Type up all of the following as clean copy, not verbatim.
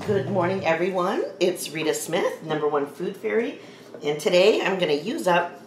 Good morning, everyone. It's Rita Smith, #1 Food Fairy, and today I'm going to use up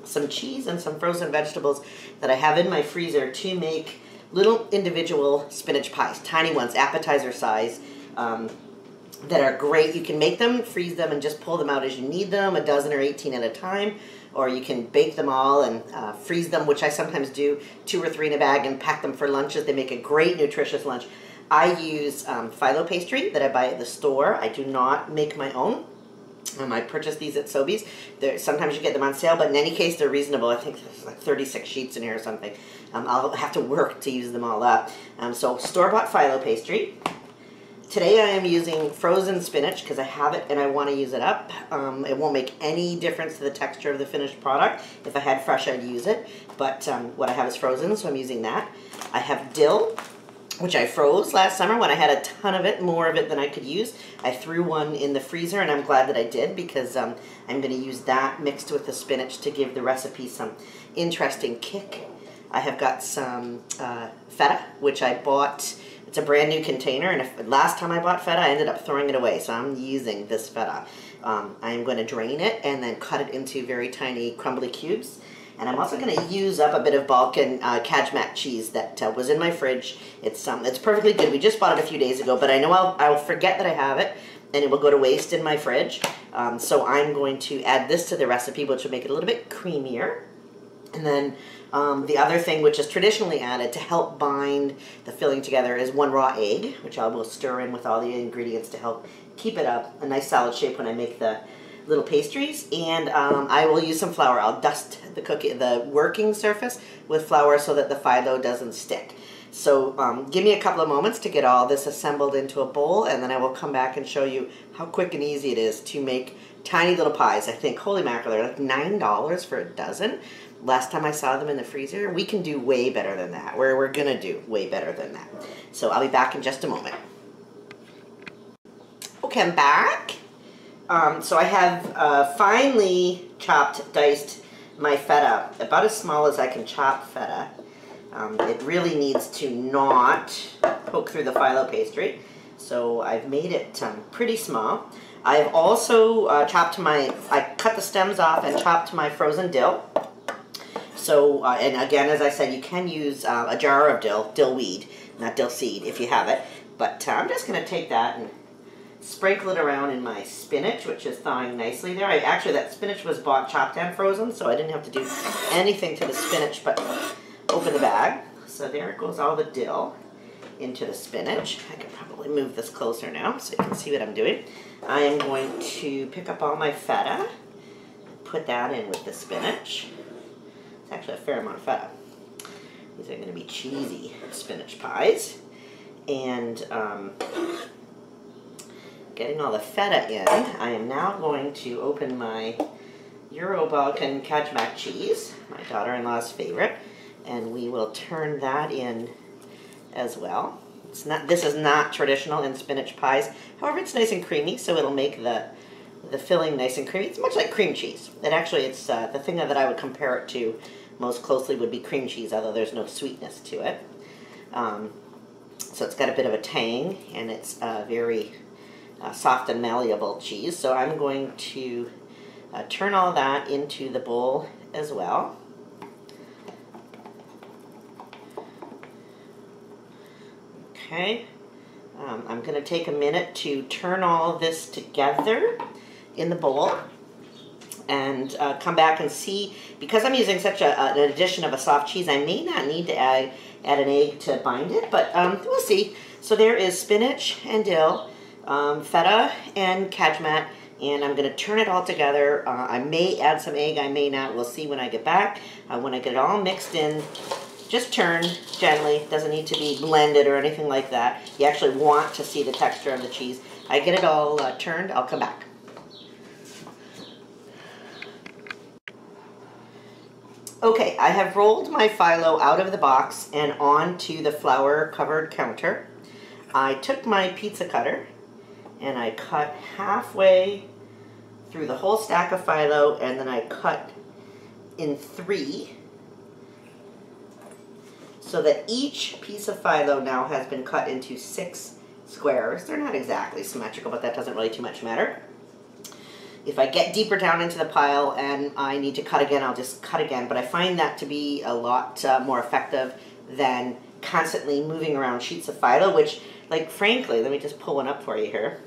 some cheese and some frozen vegetables that I have in my freezer to make little individual spinach pies, tiny ones, appetizer size, that are great. You can make them, freeze them, and just pull them out as you need them, a dozen or 18 at a time, or you can bake them all and freeze them, which I sometimes do, 2 or 3 in a bag, and pack them for lunches. They make a great nutritious lunch. I use phyllo pastry that I buy at the store. I do not make my own. I purchase these at Sobeys. Sometimes you get them on sale, but in any case, they're reasonable. I think there's like 36 sheets in here or something. I'll have to work to use them all up. So store-bought phyllo pastry. Today I am using frozen spinach because I have it and I want to use it up. It won't make any difference to the texture of the finished product. If I had fresh, I'd use it. But what I have is frozen, so I'm using that. I have dill, which I froze last summer when I had a ton of it, more of it than I could use. I threw one in the freezer, and I'm glad that I did because I'm going to use that mixed with the spinach to give the recipe some interesting kick. I have got some feta, which I bought. It's a brand new container, and last time I bought feta, I ended up throwing it away, so I'm using this feta. I'm going to drain it and then cut it into very tiny crumbly cubes. And I'm also going to use up a bit of Balkan Kajmak cheese that was in my fridge. It's perfectly good. We just bought it a few days ago, but I know I'll forget that I have it, and it will go to waste in my fridge. So I'm going to add this to the recipe, which will make it a little bit creamier. And then the other thing, which is traditionally added to help bind the filling together, is 1 raw egg, which I will stir in with all the ingredients to help keep it a nice solid shape when I make the little pastries. And I will use some flour. I'll dust the working surface with flour so that the phyllo doesn't stick. So give me a couple of moments to get all this assembled into a bowl, and then I will come back and show you how quick and easy it is to make tiny little pies. I think, holy mackerel, they're like $9 for a dozen. Last time I saw them in the freezer. We can do way better than that. We're gonna do way better than that. So I'll be back in just a moment. Okay, I'm back. So I have finely diced my feta, about as small as I can chop feta. It really needs to not poke through the phyllo pastry, so I've made it pretty small. I've also I cut the stems off and chopped my frozen dill. So, and again, as I said, you can use a jar of dill weed, not dill seed, if you have it. But I'm just going to take that and sprinkle it around in my spinach, which is thawing nicely there. Actually, that spinach was bought chopped and frozen, so I didn't have to do anything to the spinach but open the bag. So there goes all the dill into the spinach. I can probably move this closer now so you can see what I'm doing. I am going to pick up all my feta, put that in with the spinach. It's actually a fair amount of feta. These are going to be cheesy spinach pies. And getting all the feta in, I am now going to open my Euro-Balkan Kajmak cheese, my daughter-in-law's favorite, and we will turn that in as well. This is not traditional in spinach pies. However, it's nice and creamy, so it'll make the filling nice and creamy. It's much like cream cheese. It's the thing that I would compare it to most closely would be cream cheese, although there's no sweetness to it. So it's got a bit of a tang, and it's very soft and malleable cheese. So I'm going to turn all that into the bowl as well. Okay, I'm going to take a minute to turn all this together in the bowl and come back and see. Because I'm using such an addition of a soft cheese, I may not need to add an egg to bind it, but we'll see. So there is spinach and dill, feta and kajmak, and I'm going to turn it all together. I may add some egg, I may not. We'll see when I get back. When I get it all mixed in, just turn gently. It doesn't need to be blended or anything like that. You actually want to see the texture of the cheese. I get it all turned, I'll come back. Okay, I have rolled my phyllo out of the box and onto the flour-covered counter. I took my pizza cutter and I cut halfway through the whole stack of phyllo, and then I cut in 3 so that each piece of phyllo now has been cut into 6 squares. They're not exactly symmetrical, but that doesn't really too much matter. If I get deeper down into the pile and I need to cut again, I'll just cut again. But I find that to be a lot more effective than constantly moving around sheets of phyllo, which, like, frankly, let me just pull one up for you here.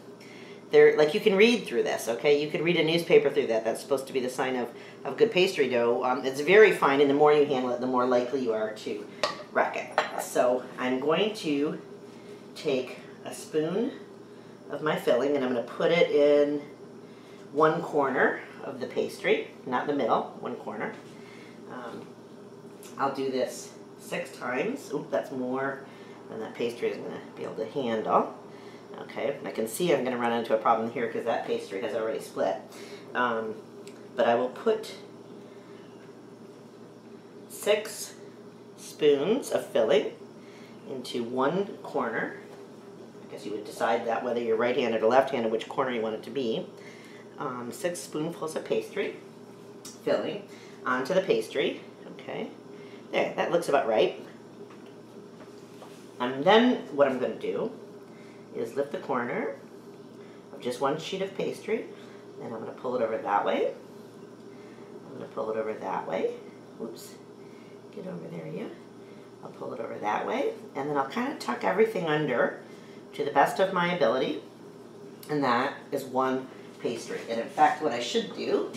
They're, like, you can read through this, okay? You could read a newspaper through that. That's supposed to be the sign of good pastry dough. It's very fine, and the more you handle it, the more likely you are to wreck it. So I'm going to take a spoon of my filling, and I'm going to put it in one corner of the pastry, not the middle, one corner. I'll do this 6 times. Oop, that's more than that pastry is going to be able to handle. Okay, I can see I'm going to run into a problem here because that pastry has already split. But I will put 6 spoons of filling into one corner. I guess you would decide that whether you're right-handed or left-handed, which corner you want it to be. 6 spoonfuls of pastry filling onto the pastry. Okay, there, that looks about right. And then what I'm going to do is lift the corner of just one sheet of pastry, and I'm going to pull it over that way. I'm going to pull it over that way. Oops, get over there, you. I'll pull it over that way, and then I'll kind of tuck everything under to the best of my ability, and that is one pastry. And in fact, what I should do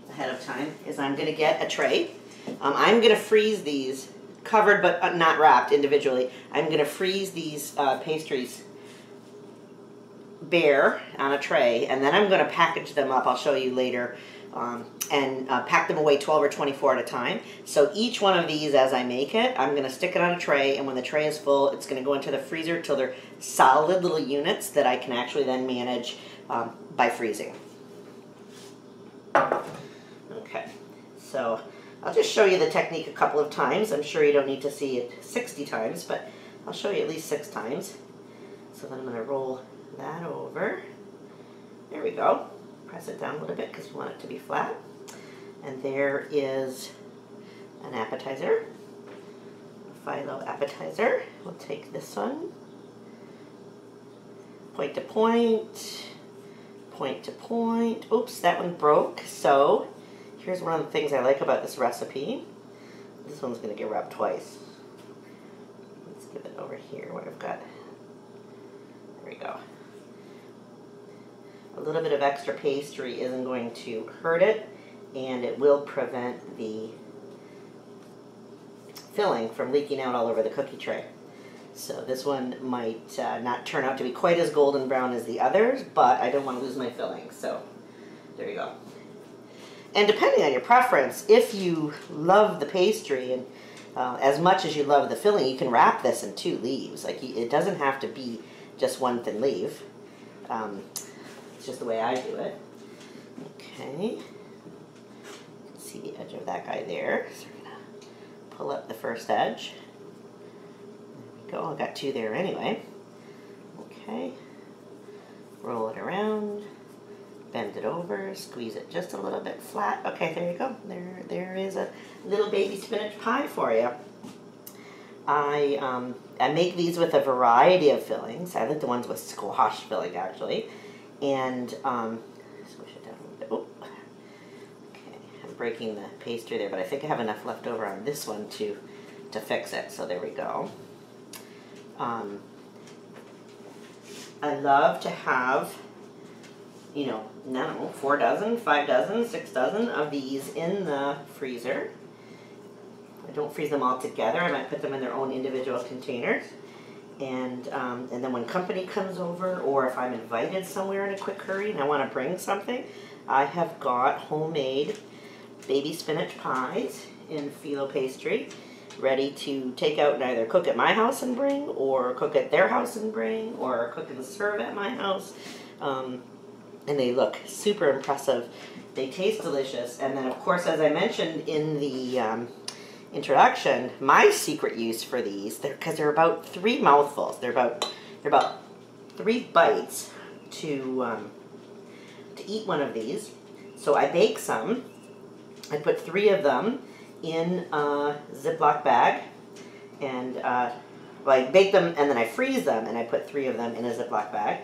ahead of time is I'm going to get a tray. I'm going to freeze these covered but not wrapped individually. I'm going to freeze these pastries bare on a tray, and then I'm going to package them up. I'll show you later, and pack them away 12 or 24 at a time. So each one of these, as I make it, I'm going to stick it on a tray, and when the tray is full, it's going to go into the freezer till they're solid little units that I can actually then manage by freezing. Okay, so I'll just show you the technique a couple of times. I'm sure you don't need to see it 60 times, but I'll show you at least 6 times. So then I'm going to roll that over. There we go. Press it down a little bit because we want it to be flat. And there is an appetizer, a phyllo appetizer. We'll take this one. Point to point, point to point. Oops, that one broke. So here's one of the things I like about this recipe. This one's going to get wrapped twice. Let's give it over here where I've got, there we go. A little bit of extra pastry isn't going to hurt it, and it will prevent the filling from leaking out all over the cookie tray. So this one might not turn out to be quite as golden brown as the others, but I don't want to lose my filling, so there you go. And depending on your preference, if you love the pastry and as much as you love the filling, you can wrap this in 2 leaves. Like, it doesn't have to be just one thin leaf. It's just the way I do it. Okay. You can see the edge of that guy there. So we're going to pull up the first edge. There we go. I got 2 there anyway. Okay. Roll it around. Bend it over. Squeeze it just a little bit flat. Okay, there you go. There is a little baby spinach pie for you. I make these with a variety of fillings. I like the ones with squash filling, actually. And squish it down a little bit. Oh. Okay, I'm breaking the pastry there, but I think I have enough left over on this one to fix it. So there we go. I love to have, you know, I don't know, 4 dozen, 5 dozen, 6 dozen of these in the freezer. I don't freeze them all together. I might put them in their own individual containers. And then when company comes over, or if I'm invited somewhere in a quick hurry and I want to bring something, I have got homemade baby spinach pies in phyllo pastry ready to take out and either cook at my house and bring, or cook at their house and bring, or cook and serve at my house. And they look super impressive. They taste delicious. And then, of course, as I mentioned in the introduction, my secret use for these, because they're about 3 mouthfuls. They're about 3 bites to eat one of these. So I bake some. I put 3 of them in a Ziploc bag and Well, I bake them and then I freeze them, and I put 3 of them in a Ziploc bag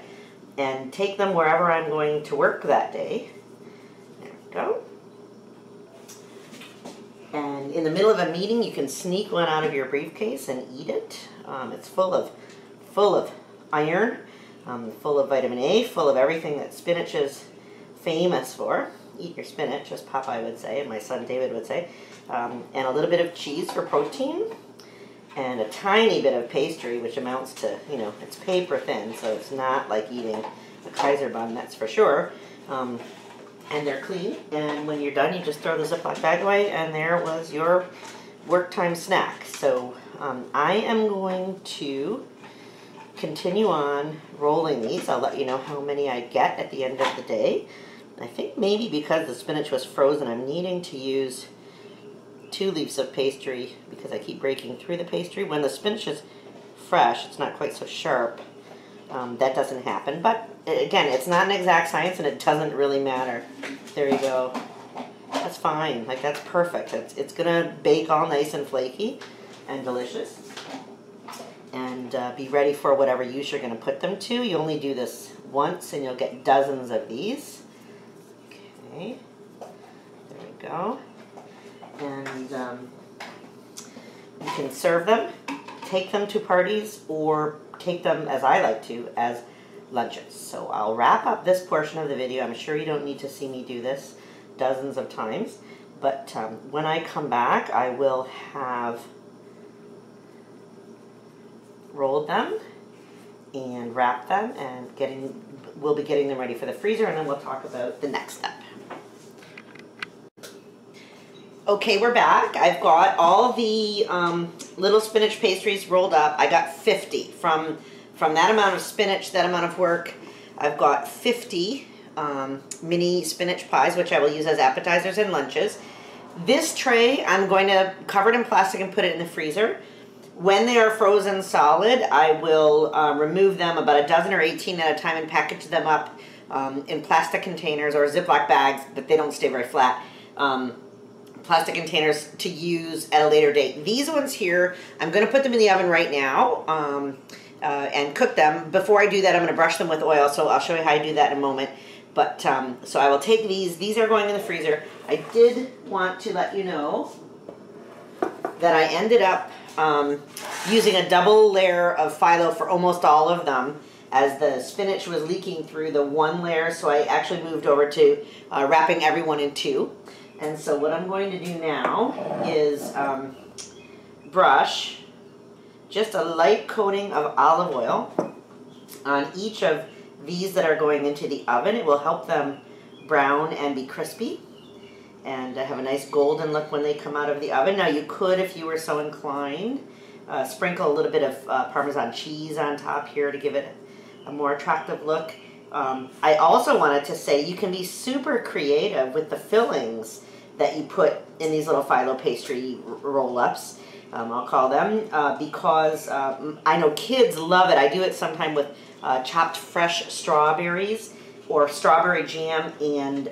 and take them wherever I'm going to work that day. There we go. And in the middle of a meeting, you can sneak one out of your briefcase and eat it. It's full of iron, full of vitamin A, full of everything that spinach is famous for. Eat your spinach, as Popeye would say, and my son David would say. And a little bit of cheese for protein, and a tiny bit of pastry, which amounts to, you know, it's paper thin, so it's not like eating a Kaiser bun, that's for sure. And they're clean, and when you're done, you just throw the Ziploc bag away, and there was your work time snack. So I am going to continue on rolling these. I'll let you know how many I get at the end of the day. I think maybe because the spinach was frozen, I'm needing to use 2 leaves of pastry because I keep breaking through the pastry. When the spinach is fresh, it's not quite so sharp. That doesn't happen. But again, it's not an exact science, and it doesn't really matter. There you go. That's fine. Like, that's perfect. It's gonna bake all nice and flaky and delicious. And be ready for whatever use you're gonna put them to. You only do this once, and you'll get dozens of these. Okay. There we go. And you can serve them, take them to parties, or take them, as I like to, as lunches. So I'll wrap up this portion of the video. I'm sure you don't need to see me do this dozens of times, but when I come back, I will have rolled them and wrapped them, and we'll be getting them ready for the freezer, and then we'll talk about the next step. Okay, we're back. I've got all the little spinach pastries rolled up. I got 50 from that amount of spinach, that amount of work. I've got 50 mini spinach pies, which I will use as appetizers and lunches. This tray, I'm going to cover it in plastic and put it in the freezer. When they are frozen solid, I will remove them about a dozen or 18 at a time and package them up in plastic containers or Ziploc bags, but they don't stay very flat. Plastic containers to use at a later date. These ones here, I'm going to put them in the oven right now and cook them. Before I do that, I'm going to brush them with oil, so I'll show you how I do that in a moment. But so I will take these. These are going in the freezer. I did want to let you know that I ended up using a double layer of phyllo for almost all of them, as the spinach was leaking through the one layer, so I actually moved over to wrapping everyone in 2. And so what I'm going to do now is brush just a light coating of olive oil on each of these that are going into the oven. It will help them brown and be crispy and have a nice golden look when they come out of the oven. Now you could, if you were so inclined, sprinkle a little bit of Parmesan cheese on top here to give it a more attractive look. I also wanted to say you can be super creative with the fillings that you put in these little phyllo pastry roll-ups, I'll call them, because I know kids love it. I do it sometimes with chopped fresh strawberries or strawberry jam and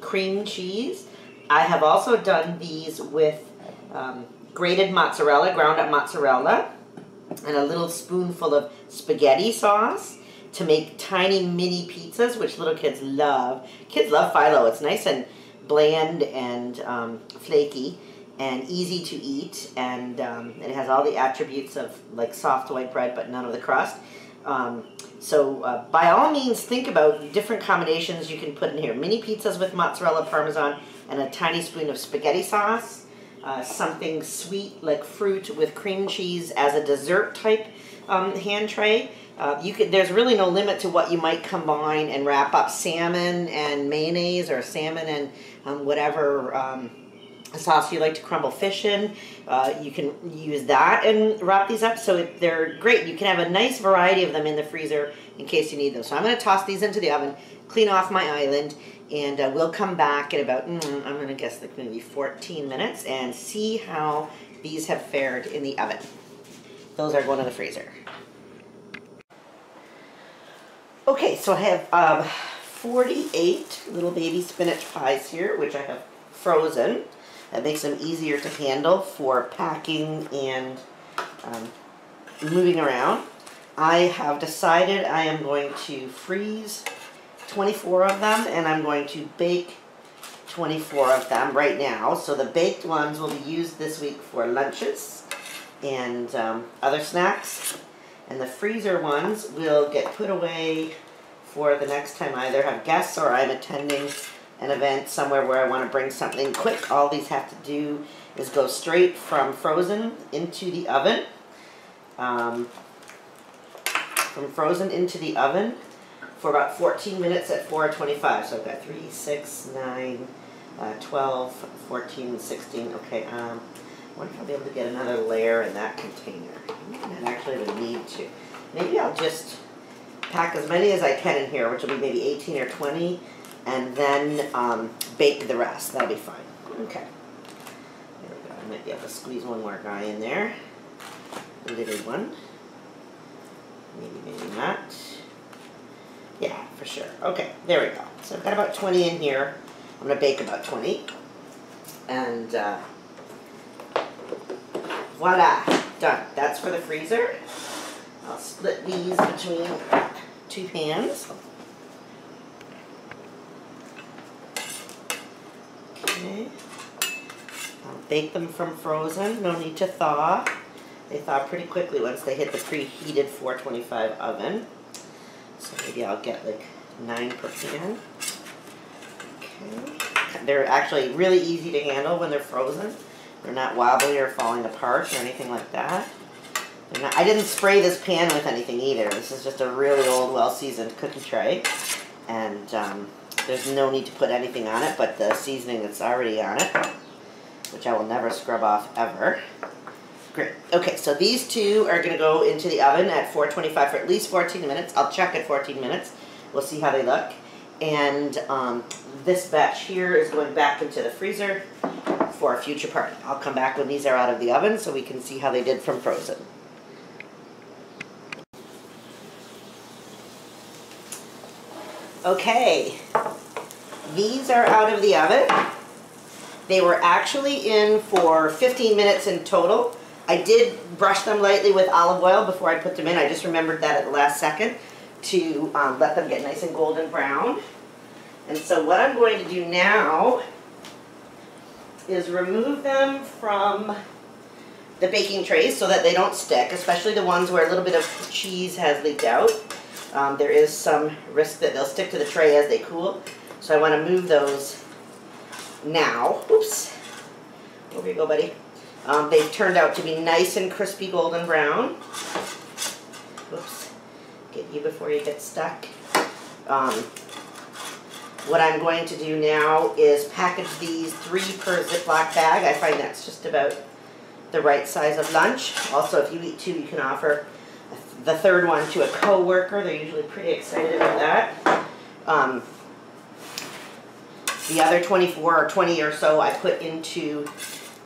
cream cheese. I have also done these with grated mozzarella, ground up mozzarella, and a little spoonful of spaghetti sauce to make tiny mini pizzas, which little kids love. Kids love phyllo. It's nice and bland and flaky and easy to eat, and it has all the attributes of like soft white bread but none of the crust. So by all means, think about different combinations you can put in here. Mini pizzas with mozzarella, Parmesan, and a tiny spoon of spaghetti sauce. Something sweet like fruit with cream cheese as a dessert type hand tray. There's really no limit to what you might combine and wrap up. Salmon and mayonnaise, or salmon and whatever sauce you like to crumble fish in. You can use that and wrap these up, so they're great. You can have a nice variety of them in the freezer in case you need them. So I'm going to toss these into the oven, clean off my island, and we'll come back in about, I'm going to guess like maybe 14 minutes and see how these have fared in the oven. Those are going in the freezer. Okay, so I have 48 little baby spinach pies here, which I have frozen. That makes them easier to handle for packing and moving around. I have decided I am going to freeze 24 of them, and I'm going to bake 24 of them right now. So the baked ones will be used this week for lunches and other snacks. And the freezer ones will get put away for the next time I either have guests or I'm attending an event somewhere where I want to bring something quick. All these have to do is go straight from frozen into the oven. From frozen into the oven for about 14 minutes at 425. So I've got 3, 6, 9, 12, 14, 16. Okay, I wonder if I'll be able to get another layer in that container. I might actually even need to. Maybe I'll just pack as many as I can in here, which will be maybe 18 or 20, and then bake the rest. That'll be fine. Okay. There we go. I might be able to squeeze one more guy in there. A little one. Maybe not. Yeah, for sure. Okay, there we go. So I've got about 20 in here. I'm going to bake about 20. And voila, done. That's for the freezer. I'll split these between 2 pans. Okay. I'll bake them from frozen. No need to thaw. They thaw pretty quickly once they hit the preheated 425 oven. So maybe I'll get like 9 per pan. Okay. They're actually really easy to handle when they're frozen. They're not wobbly or falling apart or anything like that. They're not, I didn't spray this pan with anything either. This is just a really old, well-seasoned cookie tray. And there's no need to put anything on it but the seasoning that's already on it, which I will never scrub off ever. Great. Okay, so these two are going to go into the oven at 425 for at least 14 minutes. I'll check at 14 minutes. We'll see how they look. And this batch here is going back into the freezer for a future party. I'll come back when these are out of the oven so we can see how they did from frozen. Okay, these are out of the oven. They were actually in for 15 minutes in total. I did brush them lightly with olive oil before I put them in. I just remembered that at the last second to let them get nice and golden brown. And so what I'm going to do now is remove them from the baking trays so that they don't stick, especially the ones where a little bit of cheese has leaked out. There is some risk that they'll stick to the tray as they cool. So I want to move those now. Oops. Over you go, buddy. They've turned out to be nice and crispy golden brown. Oops. Get you before you get stuck. What I'm going to do now is package these 3 per Ziploc bag. I find that's just about the right size of lunch. Also, if you eat 2, you can offer the 3rd one to a co-worker. They're usually pretty excited about that. The other 24 or 20 or so I put into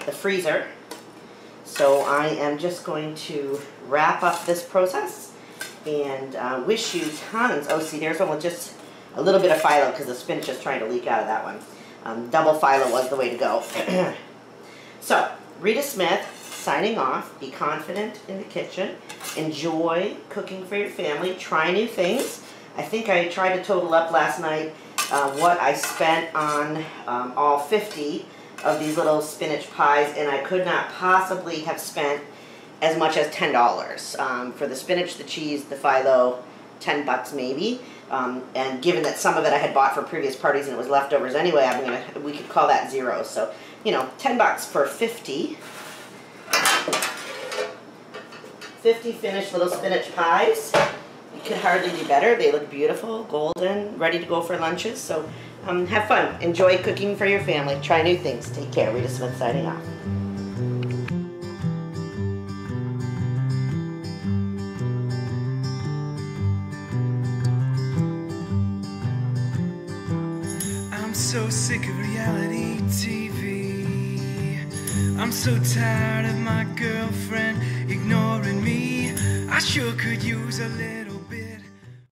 the freezer. So I am just going to wrap up this process and wish you tons. Oh, see, there's one with just a little bit of phyllo because the spinach is trying to leak out of that one. Double phyllo was the way to go. So, Rita Smith signing off. Be confident in the kitchen. Enjoy cooking for your family. Try new things. I think I tried to total up last night what I spent on all 50 of these little spinach pies, and I could not possibly have spent as much as $10 for the spinach, the cheese, the phyllo, $10 maybe. And given that some of it I had bought for previous parties and it was leftovers anyway, we could call that 0. So, you know, $10 for 50 finished little spinach pies. You could hardly do better. They look beautiful, golden, ready to go for lunches. So have fun. Enjoy cooking for your family. Try new things. Take care. Rita Smith signing off. I'm so sick of reality TV. I'm so tired of my girlfriend ignoring me. I sure could use a little